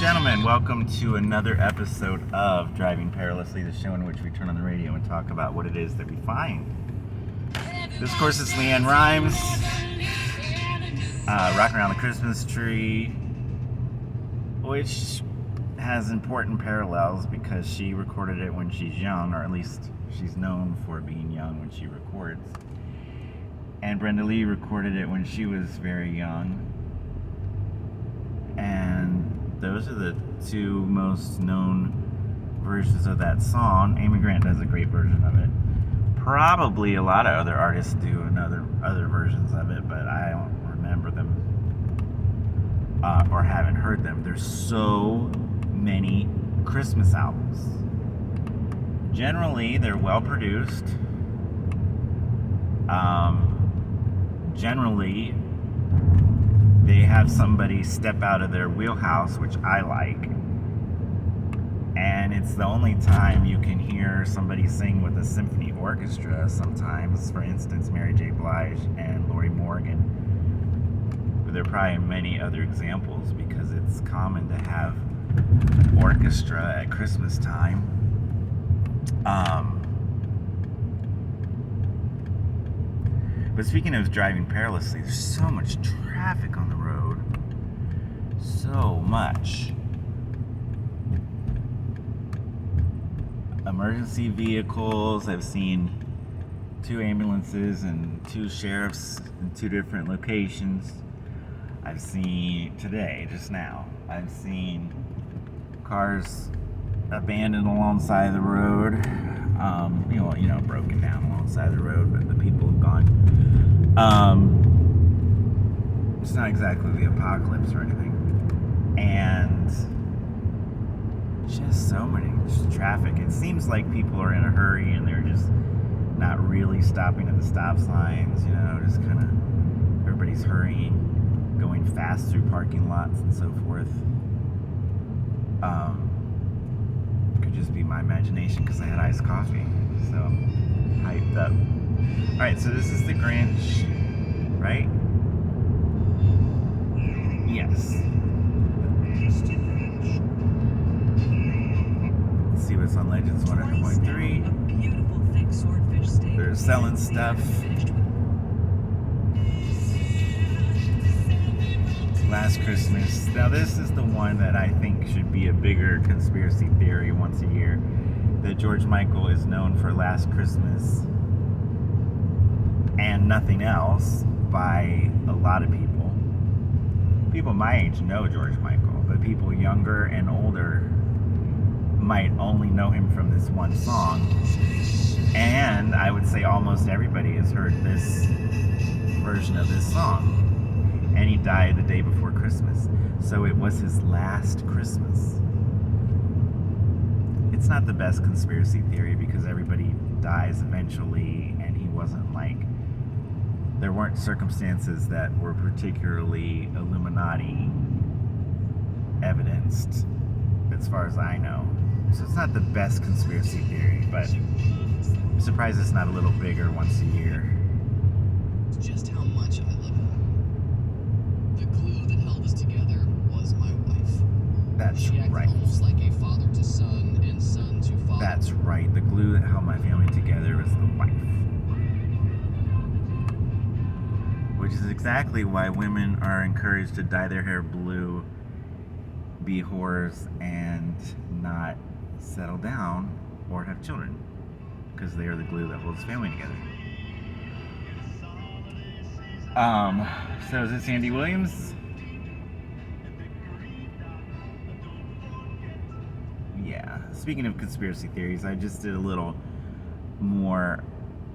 gentlemen, welcome to another episode of Driving Perilously, the show in which we turn on the radio and talk about what it is that we find. This, of course, is Leanne Rimes, Rocking Around the Christmas Tree, which has important parallels because she recorded it when she's young, or at least she's known for being young when she records. And Brenda Lee recorded it when she was very young. And those are the two most known versions of that song. Amy Grant does a great version of it. Probably a lot of other artists do other versions of it, but I don't remember them or haven't heard them. There's so many Christmas albums. Generally, they're well produced. Generally, they have somebody step out of their wheelhouse, which I like. And it's the only time you can hear somebody sing with a symphony orchestra sometimes. For instance, Mary J. Blige and Lori Morgan. But there are probably many other examples because it's common to have orchestra at Christmas time. But speaking of driving perilously, there's so much traffic on the road. So much. Emergency vehicles. I've seen 2 ambulances and 2 sheriffs in 2 different locations. I've seen today, just now, I've seen cars abandoned alongside of the road. Broken down alongside of the road, but the people have gone. It's not exactly the apocalypse or anything. And just so many traffic. It seems like people are in a hurry and they're just not really stopping at the stop signs, just kind of everybody's hurrying, going fast through parking lots and so forth. Could just be my imagination because I had iced coffee, so I'm hyped up. Alright, so this is the Grinch, right? Yes. Let's see what's on Legends 100.3. They're selling stuff. Last Christmas. Now this is the one that I think should be a bigger conspiracy theory once a year. That George Michael is known for Last Christmas and nothing else by a lot of people. People my age know George Michael, but people younger and older might only know him from this one song. And I would say almost everybody has heard this version of this song. And he died the day before Christmas. So it was his last Christmas. It's not the best conspiracy theory because everybody dies eventually, and he wasn't there weren't circumstances that were particularly Illuminati evidenced, as far as I know. So it's not the best conspiracy theory, but I'm surprised it's not a little bigger once a year. It's just how much I love her. The glue that held us together was my wife. That's she acted right. Almost like a father to son and son to father. That's right. The glue that held my family together is the wife. Which is exactly why women are encouraged to dye their hair blue, be whores, and not settle down or have children. Because they are the glue that holds family together. So is it Sandy Williams? Yeah. Speaking of conspiracy theories, I just did a little more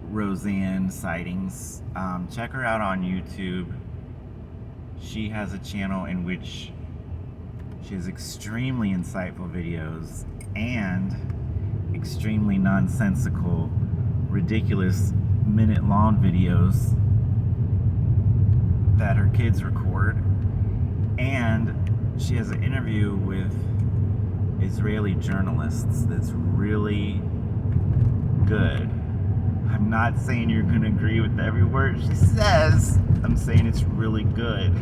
Roseanne sightings. Check her out on YouTube. She has a channel in which she has extremely insightful videos and extremely nonsensical, ridiculous minute-long videos that her kids record. And she has an interview with Israeli journalists that's really good. I'm not saying you're going to agree with every word she says. I'm saying it's really good.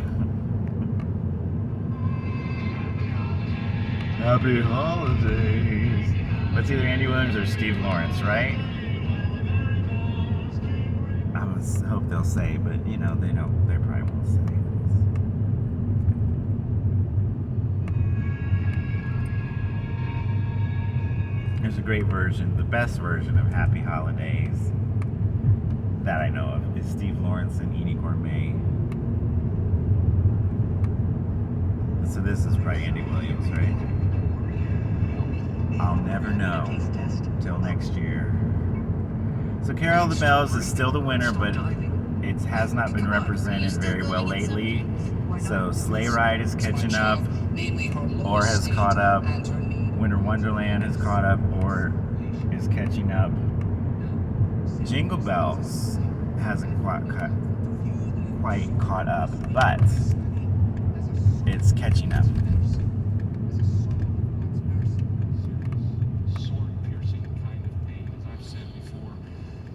Happy holidays. It's either Andy Williams or Steve Lawrence, right? I hope they'll say, but you know, they don't. They probably won't say. There's a great version, the best version of Happy Holidays that I know of is Steve Lawrence and Edie Gourmet. So this is probably Andy Williams, right? I'll never know till next year. So Carol of the Bells is still the winner, but it has not been represented very well lately. So Sleigh Ride is catching up, or has caught up. Winter Wonderland has caught up, or is catching up. Jingle Bells hasn't quite caught up, but it's catching up. Sword-piercing kind of pain, as I've said before.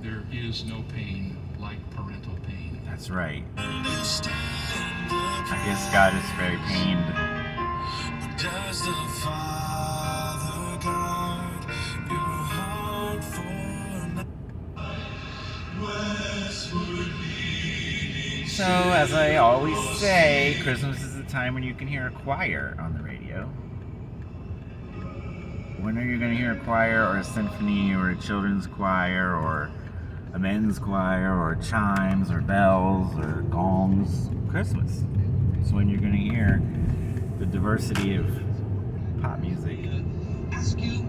There is no pain like parental pain. That's right. I guess God is very pained. Does the Father guard your heart for westward leading? So, as I always say, Christmas is the time when you can hear a choir on the radio. When are you going to hear a choir or a symphony or a children's choir or a men's choir or chimes or bells or gongs? Christmas. It's when you're going to hear the diversity of pop music. Ask you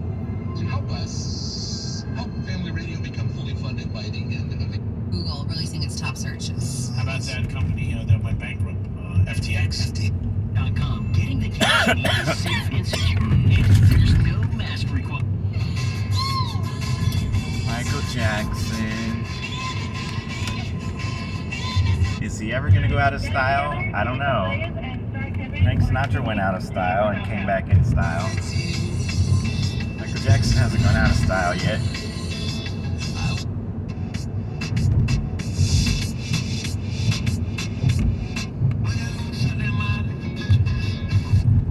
to help us help Family Radio become fully funded by the end of the Google releasing its top searches. How about that company that went bankrupt, FTX? FT.com. Getting the cash you need is safe and secure. And there's no mask required. Michael Jackson. Is he ever going to go out of style? I don't know. Frank Sinatra went out of style and came back in style. Michael Jackson hasn't gone out of style yet.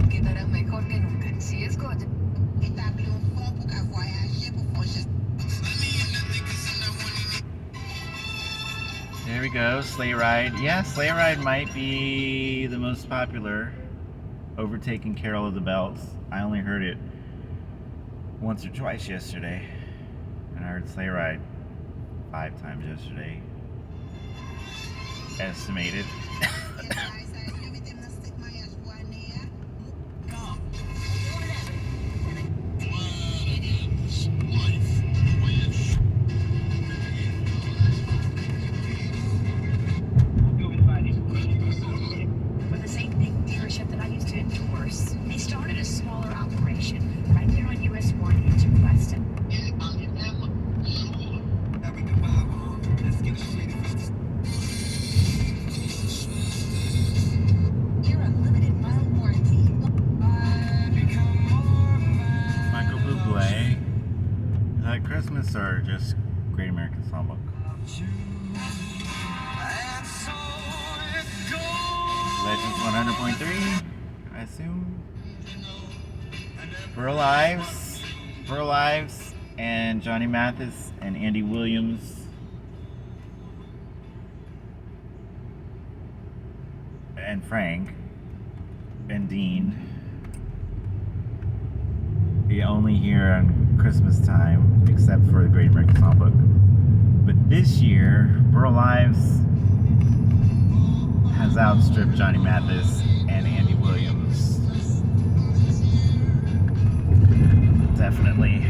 Quedará mejor que nunca. Si es good. There we go, Sleigh Ride. Yeah, Sleigh Ride might be the most popular, overtaking Carol of the Bells. I only heard it once or twice yesterday, and I heard Sleigh Ride 5 times yesterday. Estimated. With the same big dealership that I used to endorse. They started a smaller operation right there on US 1 in Weston. You're unlimited mile warranty. Michael Bublé. Is that Christmas or just Great American Songbook? Legends 100.3, I assume. Burl Ives, and Johnny Mathis, and Andy Williams. And Frank, and Dean. You only hear on Christmas time, except for the Great American Songbook. But this year, Burl Ives has outstripped Johnny Mathis and Andy Williams. Definitely.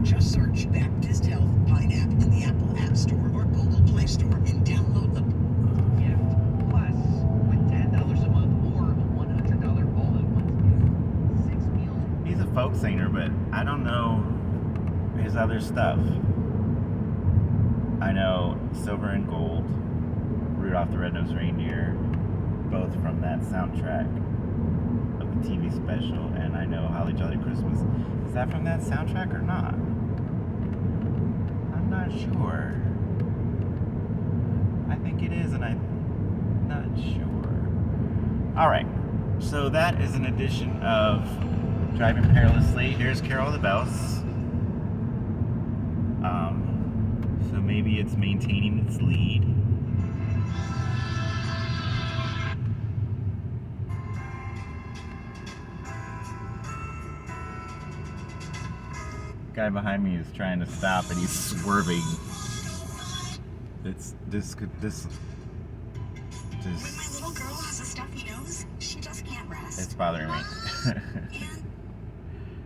Just search Baptist Health Pineapple in the Apple App Store or Google Play Store and download the gift plus with $10 a month or a $100 all-at-once gift. 6 meals. He's a folk singer, but I don't know his other stuff. I know Silver and Gold, Rudolph the Red-Nosed Reindeer, both from that soundtrack of the TV special, and I know Holly Jolly Christmas. Is that from that soundtrack or not? I'm not sure. I think it is, and I'm not sure. All right. So that is an edition of Driving Perilously. Here's Carol of the Bells. So maybe it's maintaining its lead. Guy behind me is trying to stop and he's swerving. It's this. My little girl has a stuffy nose. She just can't rest. It's bothering me. And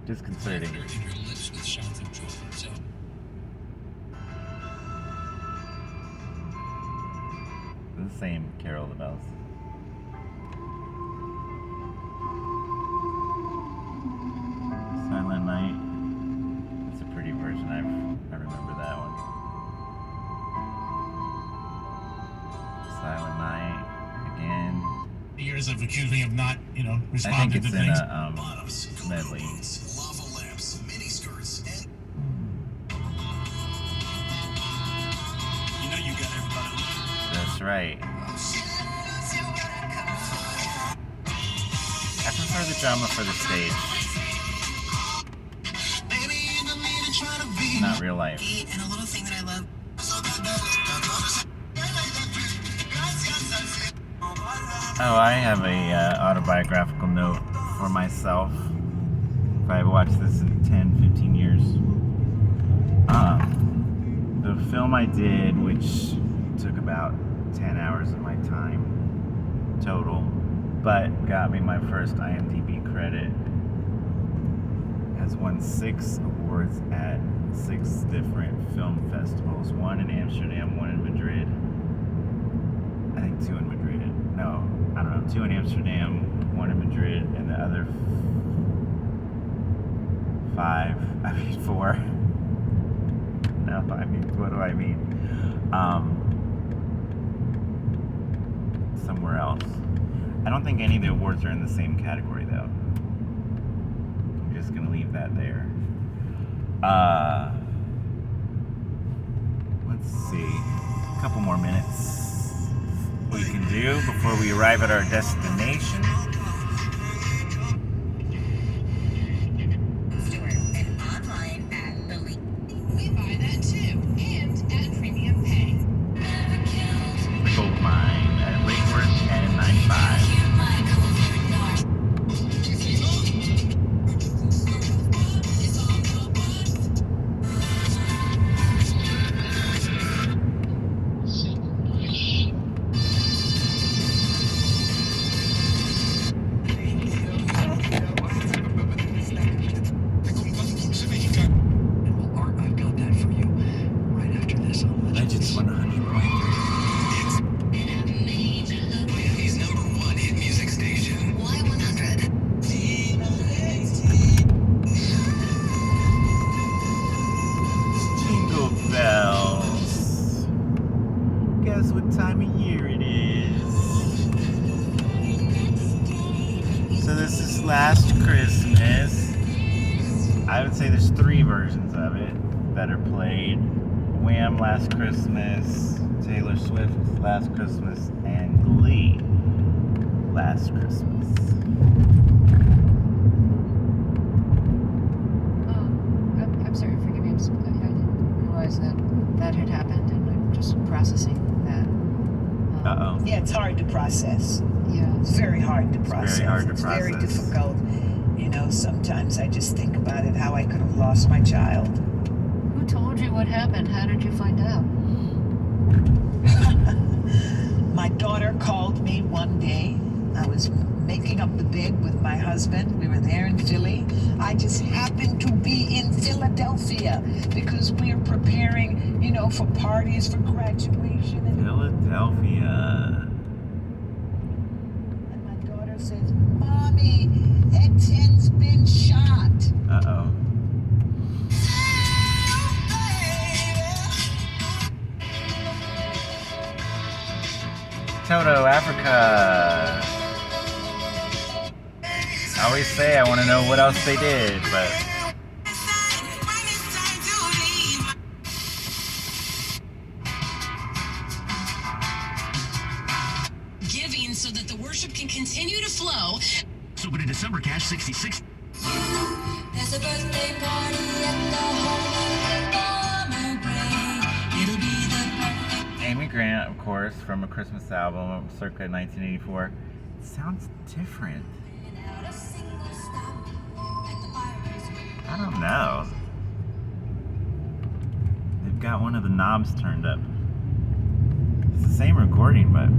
Disconcerting. Your lips with shots of joy. So The same Carol of the Bells. Silent Night. It's a pretty version. I remember that one. Silent Night again. Years have accused me of not, I think responding it's to in things. a medley. Lava lamps, mini skirts, and you know you got everybody looking. That's right. I prefer the drama for the stage, not real life. And a little thing that I love. Oh, I have a autobiographical note for myself. If I watch this in 10, 15 years. The film I did, which took about 10 hours of my time total, but got me my first IMDb credit, has won 6 awards at 6 different film festivals. 1 in Amsterdam, 1 in Madrid. I think 2 in Madrid. No, I don't know. 2 in Amsterdam, 1 in Madrid, and the other 4. No, I mean, what do I mean? Somewhere else. I don't think any of the awards are in the same category, though. I'm just gonna leave that there. Let's see. A couple more minutes we can do before we arrive at our destination. Store and online at Elite. we buy that too. And at Premium Pay. The gold mine at Lakeworth and 95. well, Art, I've got that for you. Right after this on Legends 100.3. Miami's #1 hit music station. Y100. Jingle bells. Guess what time of year it is? So this is Last Christmas. I would say there's 3 versions of it that are played. Wham! Last Christmas, Taylor Swift Last Christmas, and Glee Last Christmas. I'm sorry, forgive me. I didn't realize that had happened, and I'm just processing that. Uh-oh. yeah, it's hard to process. Yeah. It's very hard to process. very hard to It's very process. difficult. Sometimes I just think about it, how I could have lost my child. Who told you what happened? How did you find out? My daughter called me one day. I was making up the bed with my husband. We were there in Philly. I just happened to be in Philadelphia because we're preparing, for parties for graduation. Philadelphia. And my daughter says, Mommy, Etienne's been shot. Uh-oh. Toto, Africa. I always say I want to know what else they did, but Give stopping so that the worship can continue to flow. So, but in December, Cash 66. There's a birthday party at the home of Farmer Gray. It'll be the perfect Amy Grant, of course, from A Christmas Album, circa 1984. It sounds different. without a single stop at the fireplace. I don't know. They've got one of the knobs turned up. It's the same recording, but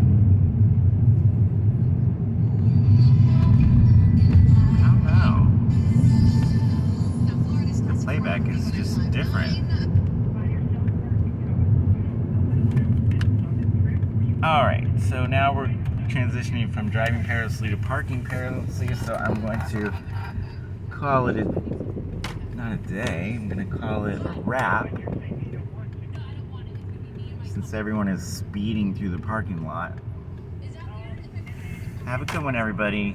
I don't know. The playback is just different. Alright, so now we're transitioning from driving perilously to parking perilously, so I'm going to call it not a day, I'm going to call it a wrap, since everyone is speeding through the parking lot. Have a good one, everybody.